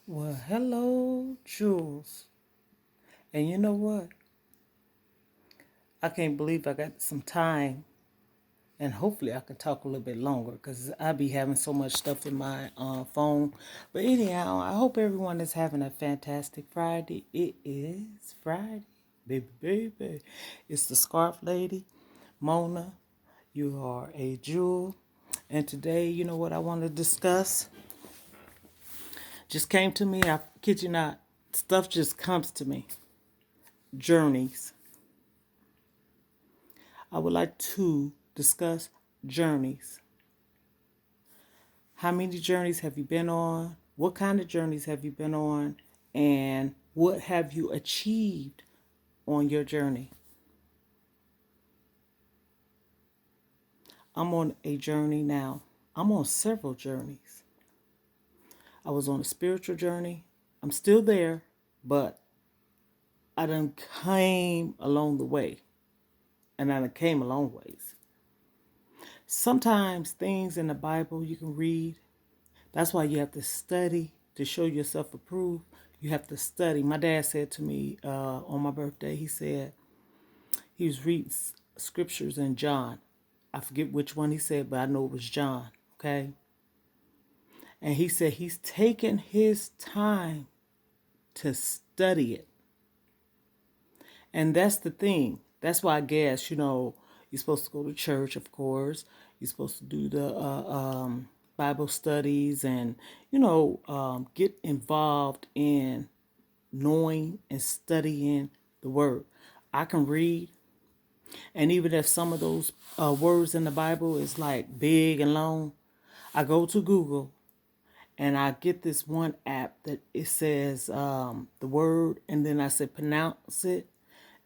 Well, hello, Jewelz. And you know what? I can't believe I got some time, and hopefully I can talk a little bit longer because I be having so much stuff in my phone. But anyhow, I hope everyone is having a fantastic Friday. It is Friday, baby, baby. It's the Scarf Lady, Mona. You are a jewel. And today, you know what I want to discuss? Just came to me. I kid you not. Stuff just comes to me. Journeys. I would like to discuss journeys. How many journeys have you been on? What kind of journeys have you been on? And what have you achieved on your journey? I'm on a journey now. I'm on several journeys. I was on a spiritual journey. I'm still there, but I done came along the way. And I done came a long ways. Sometimes things in the Bible you can read. That's why you have to study to show yourself approved. You have to study. My dad said to me on my birthday, he said he was reading scriptures in John. I forget which one he said, but I know it was John, okay? And he said he's taken his time to study it. And that's the thing. That's why I guess, you're supposed to go to church, of course. You're supposed to do the Bible studies and, get involved in knowing and studying the word. I can read, and even if some of those words in the Bible is like big and long, I go to Google and I get this one app that it says the word, and then I say pronounce it,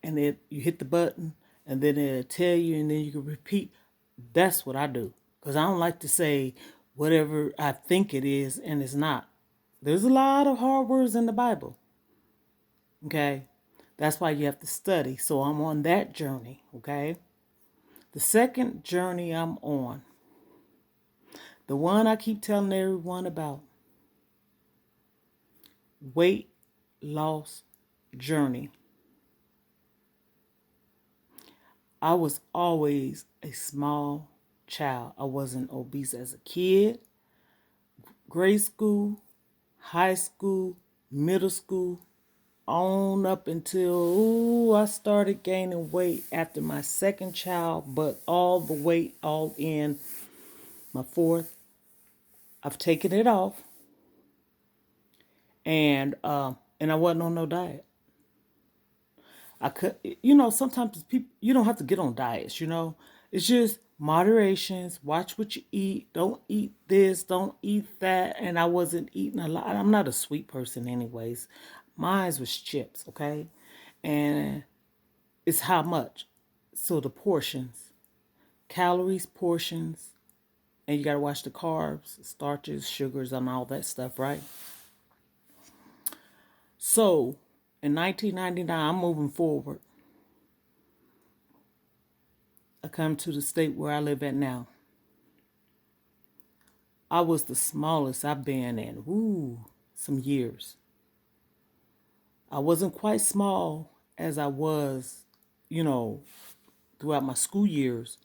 and then you hit the button, and then it'll tell you, and then you can repeat. That's what I do, because I don't like to say whatever I think it is, and it's not. There's a lot of hard words in the Bible, okay? That's why you have to study. So I'm on that journey, okay? The second journey I'm on, the one I keep telling everyone about, weight loss journey. I was always a small child. I wasn't obese as a kid, grade school, high school, middle school, on up until I started gaining weight after my second child, but all the weight all in my fourth. I've taken it off, and I wasn't on no diet. I could, sometimes people, you don't have to get on diets, It's just moderations. Watch what you eat. Don't eat this. Don't eat that. And I wasn't eating a lot. I'm not a sweet person, anyways. Mine was chips, okay? And it's how much. So the portions, calories, portions, and you got to watch the carbs, starches, sugars, and all that stuff, right? So in 1999, I'm moving forward. I come to the state where I live at now. I was the smallest I've been in, some years. I wasn't quite small as I was, you know, throughout my school years,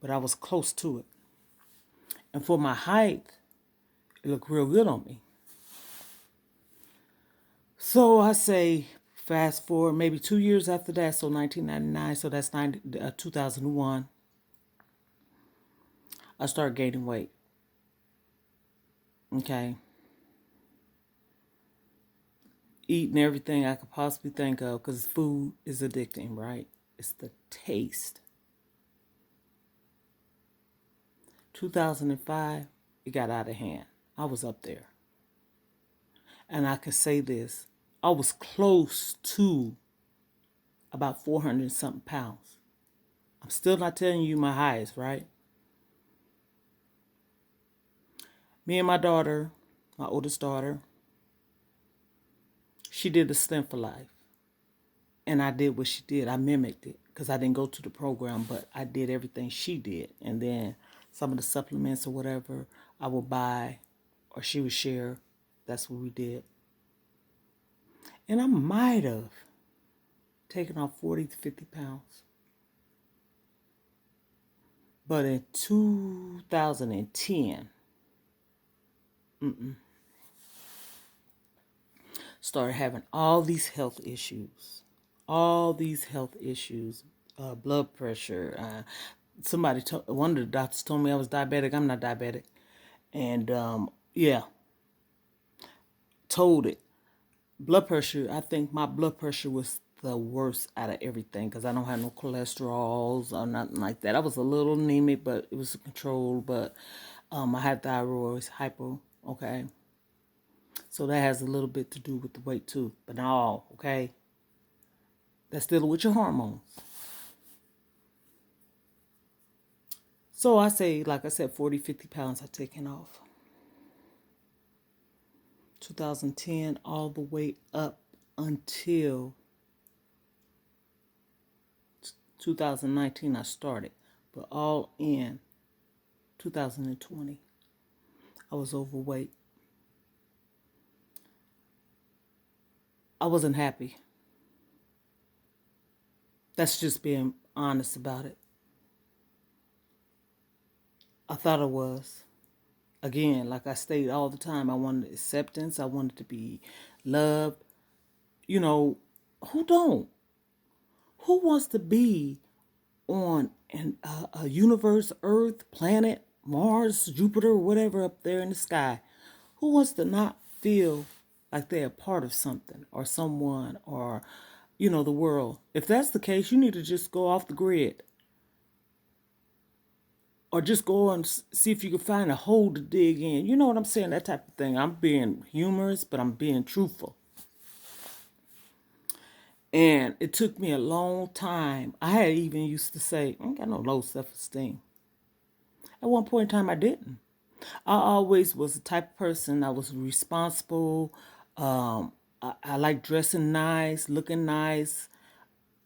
but I was close to it. And for my height, it looked real good on me. So I say, fast forward maybe 2 years after that, so 1999, so that's 2001, I started gaining weight. Okay. Eating everything I could possibly think of because food is addicting, right? It's the taste. 2005, it got out of hand. I was up there. And I could say this, I was close to about 400 something pounds. I'm still not telling you my highest, right? Me and my daughter, my oldest daughter, she did the Slim for Life. And I did what she did. I mimicked it because I didn't go to the program, but I did everything she did. And then some of the supplements or whatever I would buy or she would share. That's what we did. And I might have taken off 40 to 50 pounds. But in 2010, started having all these health issues. All these health issues. Blood pressure. One of the doctors told me I was diabetic. I'm not diabetic. And yeah, told it. Blood pressure, I think my blood pressure was the worst out of everything because I don't have no cholesterols or nothing like that. I was a little anemic, but it was controlled. But I had thyroid, hypo, okay? So that has a little bit to do with the weight too, but not all, okay? That's still with your hormones. So I say, like I said, 40, 50 pounds I've taken off. 2010 all the way up until 2019 I started, but all in 2020 I was overweight. I wasn't happy. That's just being honest about it. I thought I was. Again, like I state all the time, I wanted acceptance. I wanted to be loved. You know, who don't? Who wants to be on a universe, Earth, planet, Mars, Jupiter, whatever up there in the sky? Who wants to not feel like they're a part of something or someone or, the world? If that's the case, you need to just go off the grid or just go and see if you can find a hole to dig in. You know what I'm saying? That type of thing. I'm being humorous, but I'm being truthful. And it took me a long time. I had even used to say, I ain't got no low self-esteem. At one point in time, I didn't. I always was the type of person, I was responsible. I like dressing nice, looking nice.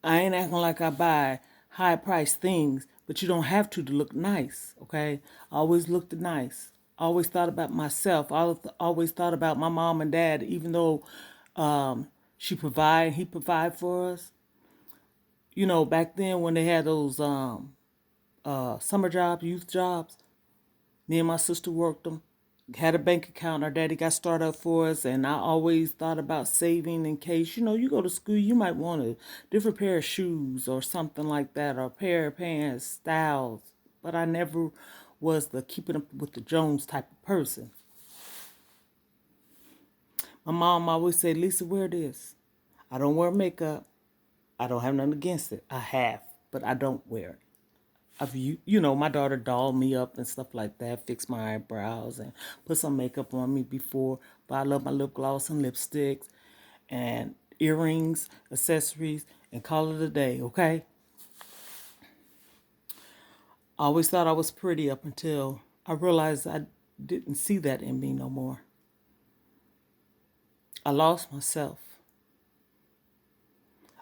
I ain't acting like I buy high priced things, but you don't have to look nice, okay? I always looked nice. I always thought about myself. I always thought about my mom and dad, even though he provide for us. Back then when they had those summer jobs, youth jobs, me and my sister worked them, had a bank account. Our daddy got started up for us, and I always thought about saving in case, you go to school, you might want a different pair of shoes or something like that, or a pair of pants, styles. But I never was the keeping up with the Jones type of person. My mom always said, Lisa, wear this. I don't wear makeup. I don't have nothing against it. I have, but I don't wear it. My daughter dolled me up and stuff like that, fixed my eyebrows and put some makeup on me before. But I love my lip gloss and lipsticks and earrings, accessories, and call it a day, okay? I always thought I was pretty up until I realized I didn't see that in me no more. I lost myself.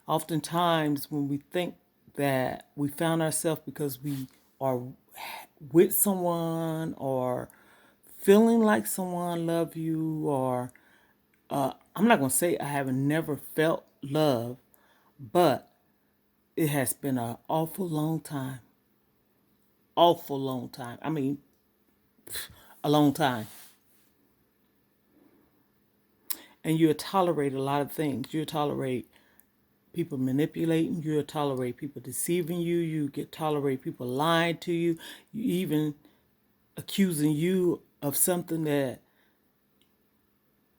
Oftentimes when we think that we found ourselves because we are with someone or feeling like someone love you, or I'm not going to say I haven't never felt love, but it has been an awful long time. Awful long time. I mean, a long time. And you tolerate a lot of things. You tolerate people manipulating. You tolerate people deceiving you. You tolerate people lying to you. You even accusing you of something that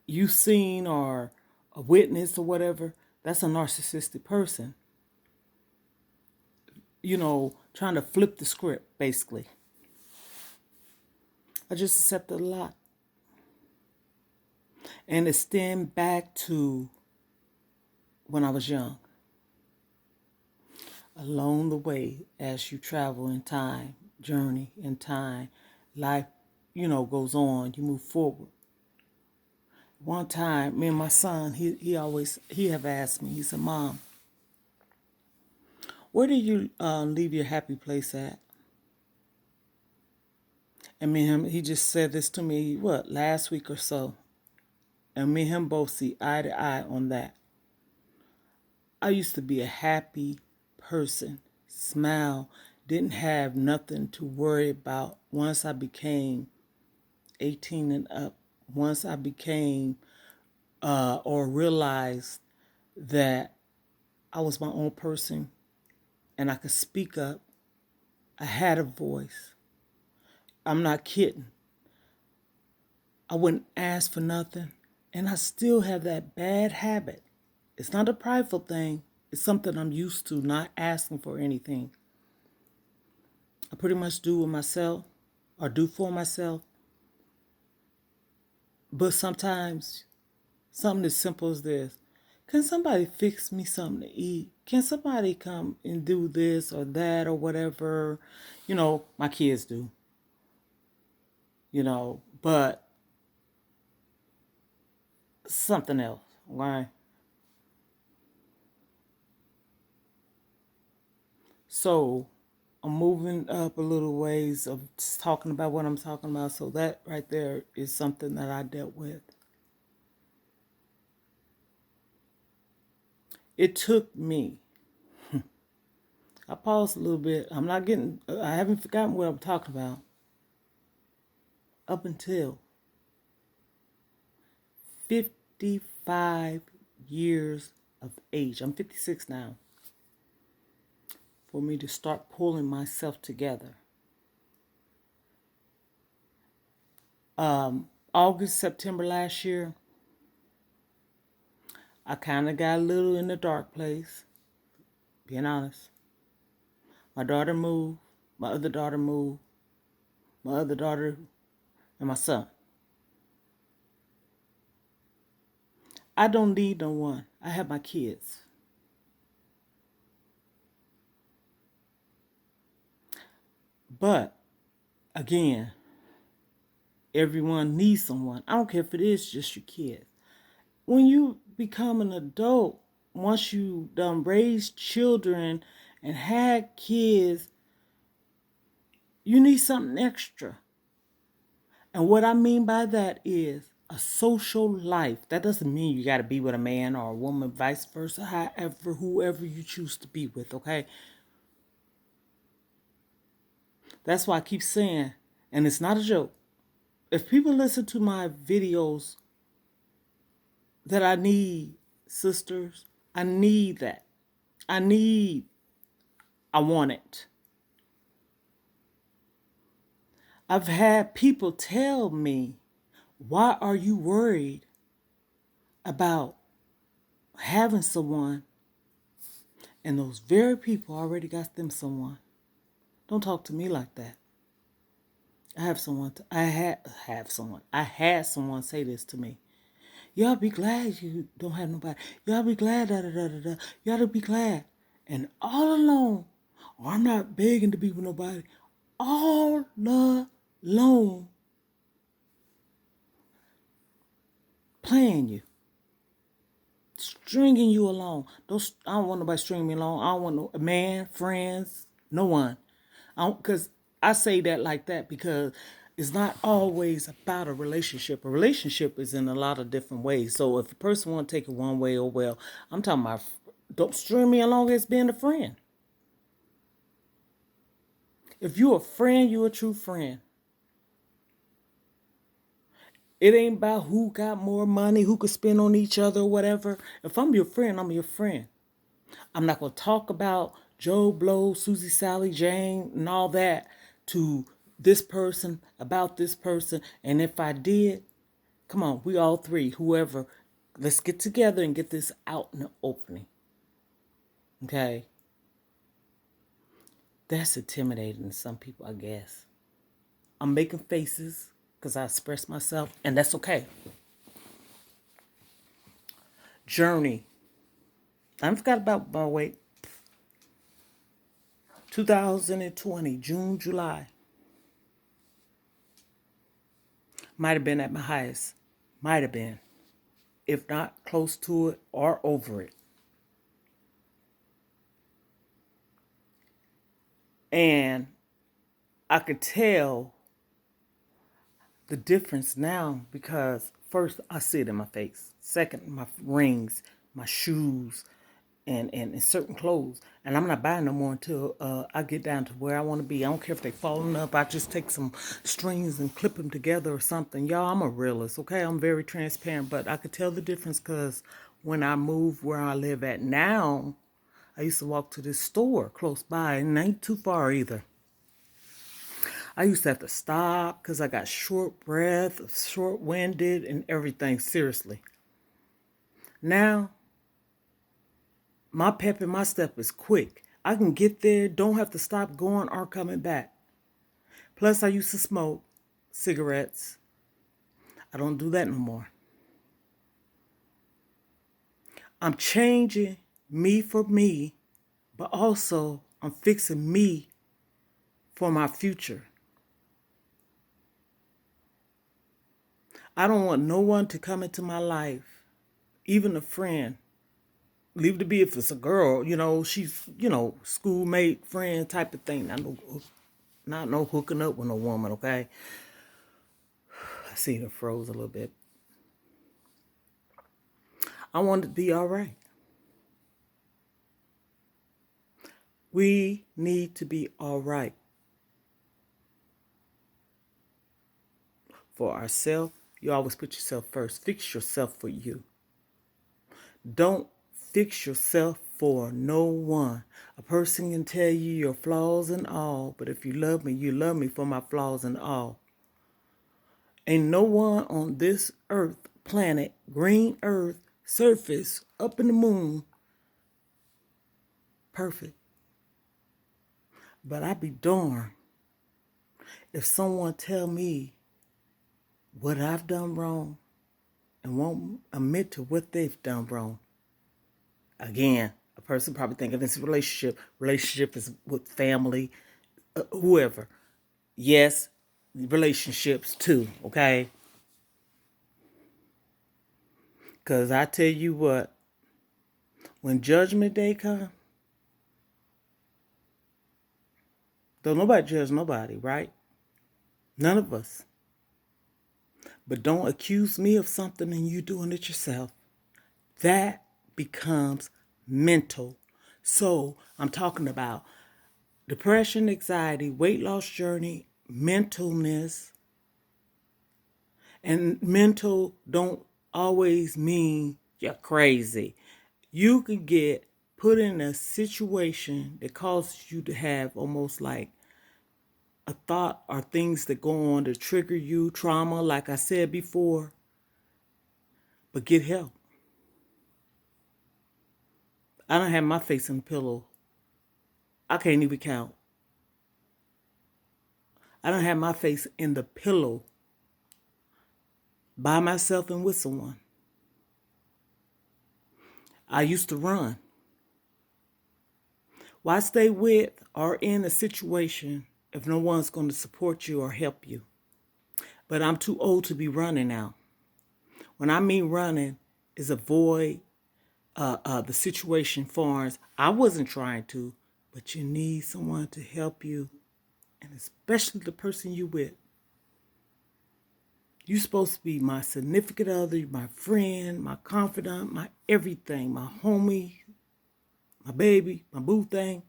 you've seen or a witness or whatever. That's a narcissistic person. Trying to flip the script, basically. I just accepted a lot. And it stemmed back to when I was young. Along the way, as you travel in time, journey in time, life, goes on, you move forward. One time, me and my son, he have asked me, he said, Mom, where did you leave your happy place at? And me and him, he just said this to me, last week or so. And me and him both see eye to eye on that. I used to be a happy person, smile, didn't have nothing to worry about once I became 18 and up. Once I became or realized that I was my own person and I could speak up, I had a voice. I'm not kidding. I wouldn't ask for nothing. And I still have that bad habit. It's not a prideful thing. It's something I'm used to, not asking for anything. I pretty much do with myself or do for myself. But sometimes something as simple as this. Can somebody fix me something to eat? Can somebody come and do this or that or whatever? You know, my kids do. You know, but something else. Why? So I'm moving up a little ways of just talking about what I'm talking about. So that right there is something that I dealt with. It took me. I paused a little bit. I haven't forgotten what I'm talking about. Up until 55 years of age. I'm 56 now. For me to start pulling myself together. August, September last year, I kind of got a little in the dark place, being honest. My daughter moved, my other daughter moved, my other daughter and my son. I don't need no one. I have my kids. But, again, everyone needs someone. I don't care if it is just your kids. When you become an adult, once you done raised children and had kids, you need something extra. And what I mean by that is a social life. That doesn't mean you got to be with a man or a woman, vice versa, however, whoever you choose to be with, okay? That's why I keep saying, and it's not a joke, if people listen to my videos that I need sisters, I need that. I want it. I've had people tell me, why are you worried about having someone and those very people already got them someone? Don't talk to me like that. I had someone say this to me. Y'all be glad you don't have nobody. Y'all be glad, da da da da da. Y'all be glad. And all alone, or I'm not begging to be with nobody, all alone, playing you, stringing you along. I don't want nobody stringing me along. I don't want no man, friends, no one. Because I say that like that because it's not always about a relationship. A relationship is in a lot of different ways. So if a person want to take it one way, oh well. I'm talking about don't string me along as being a friend. If you a friend, you a true friend. It ain't about who got more money, who could spend on each other, or whatever. If I'm your friend, I'm your friend. I'm not going to talk about Joe Blow, Susie, Sally, Jane, and all that to this person, about this person. And if I did, come on, we all three, whoever, let's get together and get this out in the opening. Okay? That's intimidating to some people, I guess. I'm making faces because I express myself, and that's okay. Journey. I forgot about my weight. 2020, June, July. Might have been at my highest. Might have been. If not close to it or over it. And I could tell the difference now because first I see it in my face. Second, my rings, my shoes, and certain clothes. And I'm not buying no more until I get down to where I want to be. I don't care if they falling up. I just take some strings and clip them together or something. Y'all, I'm a realist, okay? I'm very transparent, but I could tell the difference because when I moved where I live at now, I used to walk to this store close by, and it ain't too far either. I used to have to stop because I got short breath, short-winded, and everything, seriously. Now, my pep and my step is quick. I can get there, don't have to stop going or coming back. Plus, I used to smoke cigarettes. I don't do that no more. I'm changing me for me, but also I'm fixing me for my future. I don't want no one to come into my life, even a friend. Leave it to be if it's a girl, she's, schoolmate, friend type of thing. Not no hooking up with no woman, okay? I see her froze a little bit. I want it to be all right. We need to be all right for ourselves. You always put yourself first. Fix yourself for you. Don't fix yourself for no one. A person can tell you your flaws and all, but if you love me for my flaws and all. Ain't no one on this earth, planet, green earth, surface, up in the moon, perfect. But I'd be darned if someone tell me what I've done wrong and won't admit to what they've done wrong. Again, a person probably thinking this relationship. Relationship is with family, whoever. Yes, relationships too, okay? Because I tell you what, when judgment day comes, don't nobody judge nobody, right? None of us. But don't accuse me of something and you doing it yourself. That becomes mental. So I'm talking about depression, anxiety, weight loss journey, mentalness. And mental don't always mean you're crazy. You can get put in a situation that causes you to have almost like a thought or things that go on to trigger you, trauma, like I said before. But get help. I don't have my face in the pillow. I can't even count. I don't have my face in the pillow by myself and with someone. I used to run. Why stay with or in a situation if no one's going to support you or help you? But I'm too old to be running now. When I mean running, is avoid the situation forms. I wasn't trying to, but you need someone to help you, and especially the person you with. You're supposed to be my significant other, my friend, my confidant, my everything, my homie, my baby, my boo thing.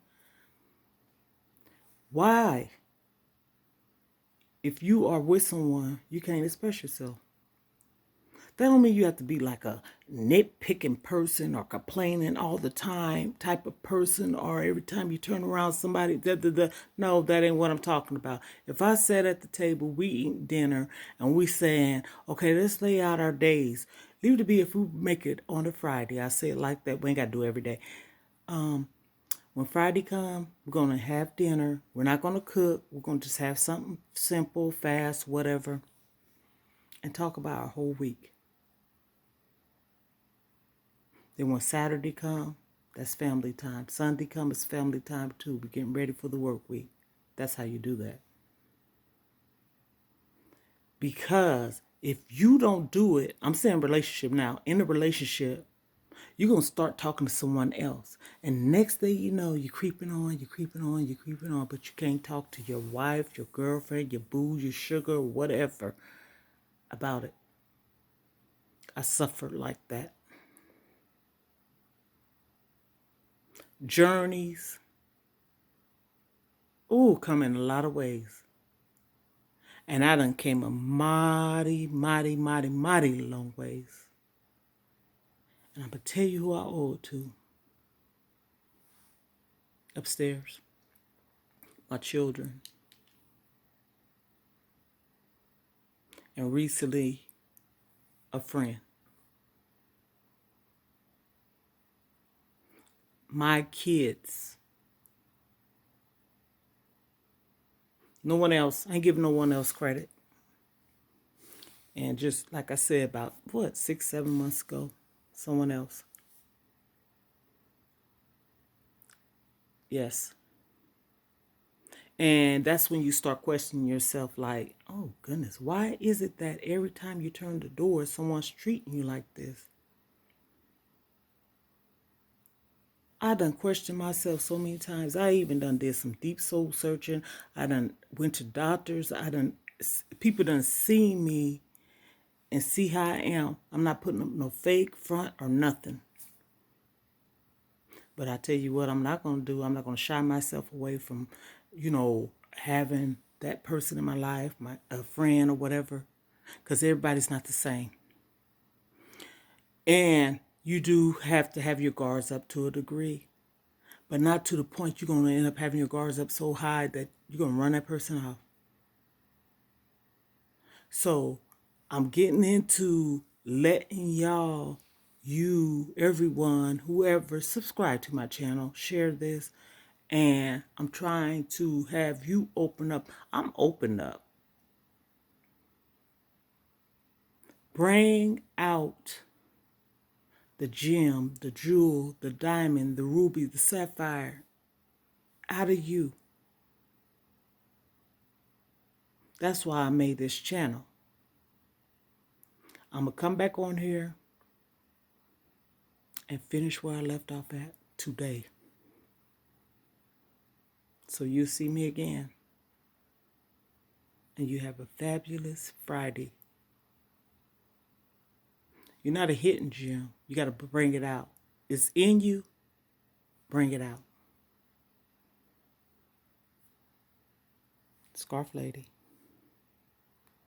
Why? If you are with someone, you can't express yourself. That don't mean you have to be like a nitpicking person or complaining all the time type of person, or every time you turn around somebody, No, that ain't what I'm talking about. If I sat at the table, we eat dinner, and we saying, okay, let's lay out our days. Leave it to be if we make it on a Friday. I say it like that. We ain't got to do it every day. When Friday come, we're going to have dinner. We're not going to cook. We're going to just have something simple, fast, whatever, and talk about our whole week. Then when Saturday come, that's family time. Sunday come, it's family time too. We're getting ready for the work week. That's how you do that. Because if you don't do it, I'm saying relationship now, in a relationship, you're going to start talking to someone else. And next thing you know, you're creeping on, but you can't talk to your wife, your girlfriend, your boo, your sugar, whatever about it. I suffered like that. journeys. Ooh, come in a lot of ways. And I done came a mighty, mighty, mighty, mighty long ways. And I'm going to tell you who I owe it to. Upstairs. My children. And recently, a friend. My kids. No one else. I ain't giving no one else credit. And just like I said, about, 6, 7 months ago, someone else. Yes. And that's when you start questioning yourself like, oh, goodness, why is it that every time you turn the door, someone's treating you like this? I done questioned myself so many times. I even did some deep soul searching. I done went to doctors. People done seen me and see how I am. I'm not putting up no fake front or nothing. But I tell you what I'm not going to do. I'm not going to shy myself away from, having that person in my life, a friend or whatever, because everybody's not the same. And you do have to have your guards up to a degree, but not to the point you're going to end up having your guards up so high that you're going to run that person off. So I'm getting into letting y'all, everyone, whoever, subscribe to my channel, share this, and I'm trying to have you open up. I'm open up. Bring out the gem, the jewel, the diamond, the ruby, the sapphire out of you. That's why I made this channel. I'm going to come back on here and finish where I left off at today. So you'll see me again. And you have a fabulous Friday. You're not a hidden gem. You got to bring it out. It's in you. Bring it out. ScarfLady.